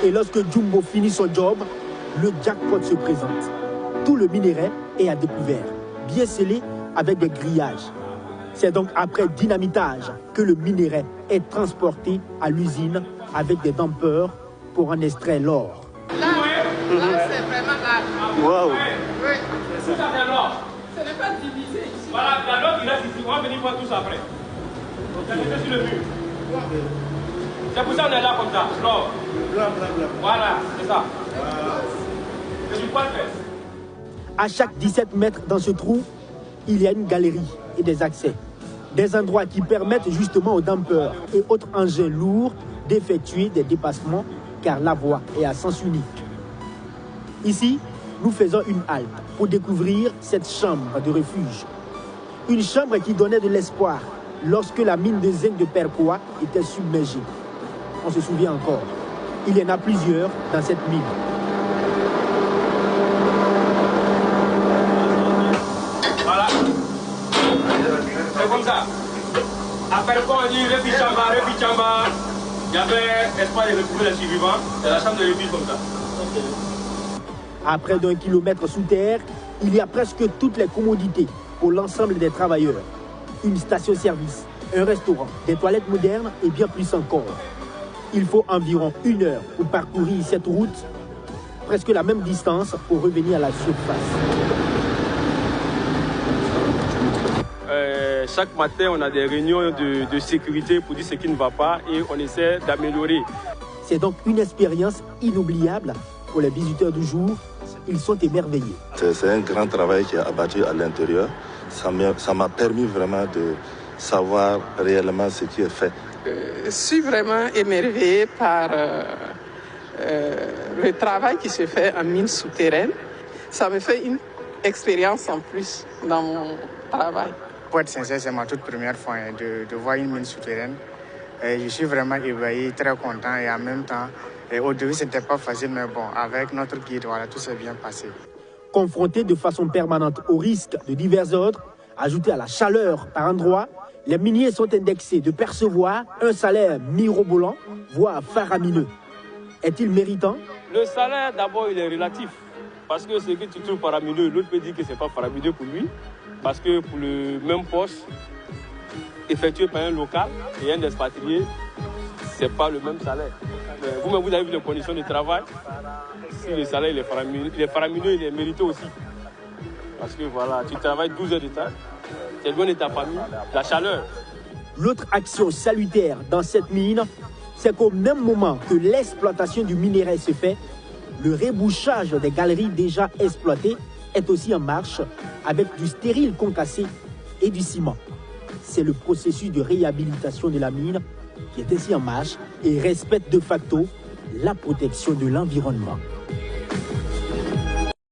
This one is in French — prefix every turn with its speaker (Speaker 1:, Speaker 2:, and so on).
Speaker 1: Et lorsque Jumbo finit son job, le jackpot se présente. Tout le minerai est à découvert, bien scellé avec des grillages. C'est donc après dynamitage que le minerai est transporté à l'usine avec des dampeurs pour en extraire l'or.
Speaker 2: Là c'est vraiment là.
Speaker 3: Waouh.
Speaker 2: Oui.
Speaker 4: Tout ça c'est l'or.
Speaker 2: Ce n'est pas divisé ici.
Speaker 4: Voilà, il y a l'or qui reste ici. On va venir voir tout ça après. Ça reste sur le mur. C'est pour ça qu'on est là comme ça, l'or. Voilà, c'est ça. C'est du poil fait.
Speaker 1: À chaque 17 mètres dans ce trou, il y a une galerie et des accès. Des endroits qui permettent justement aux dampeurs et autres engins lourds d'effectuer des dépassements car la voie est à sens unique. Ici, nous faisons une halte pour découvrir cette chambre de refuge. Une chambre qui donnait de l'espoir lorsque la mine de zinc de Percoa était submergée. On se souvient encore, il y en a plusieurs dans cette mine.
Speaker 4: Voilà. C'est comme ça. Après le on dit Repichamba. Il y avait espoir de retrouver les survivants. C'est la chambre de refuge comme ça.
Speaker 1: À près d'1 kilomètre sous terre, il y a presque toutes les commodités pour l'ensemble des travailleurs. Une station-service, un restaurant, des toilettes modernes et bien plus encore. Il faut environ 1 heure pour parcourir cette route, presque la même distance pour revenir à la surface.
Speaker 4: Chaque matin, on a des réunions de sécurité pour dire ce qui ne va pas et on essaie d'améliorer.
Speaker 1: C'est donc une expérience inoubliable pour les visiteurs du jour. Ils sont émerveillés.
Speaker 3: C'est un grand travail qui est abattu à l'intérieur. Ça m'a permis vraiment de savoir réellement ce qui est fait.
Speaker 2: Je suis vraiment émerveillée par le travail qui se fait en mine souterraine. Ça me fait une expérience en plus dans mon travail.
Speaker 5: Pour être sincère, c'est ma toute première fois de voir une mine souterraine. Et je suis vraiment ébahi, très content et en même temps, au début, ce n'était pas facile, mais bon, avec notre guide, voilà, tout s'est bien passé.
Speaker 1: Confrontés de façon permanente aux risques de divers ordres, ajoutés à la chaleur par endroits, les miniers sont indexés de percevoir un salaire mirobolant, voire faramineux. Est-il méritant?
Speaker 4: Le salaire, d'abord, il est relatif. Parce que ce que tu trouves faramineux, l'autre peut dire que ce n'est pas faramineux pour lui. Parce que pour le même poste, effectué par un local et un expatrié, ce n'est pas le même salaire. Vous-même, vous avez vu les conditions de travail. Si le salaire il est faramineux, il est mérité aussi. Parce que voilà, tu travailles 12 heures de temps, tu es loin de ta famille, la chaleur.
Speaker 1: L'autre action salutaire dans cette mine, c'est qu'au même moment que l'exploitation du minerai se fait, le rebouchage des galeries déjà exploitées est aussi en marche avec du stérile concassé et du ciment. C'est le processus de réhabilitation de la mine qui est ainsi en marche et respecte de facto la protection de l'environnement.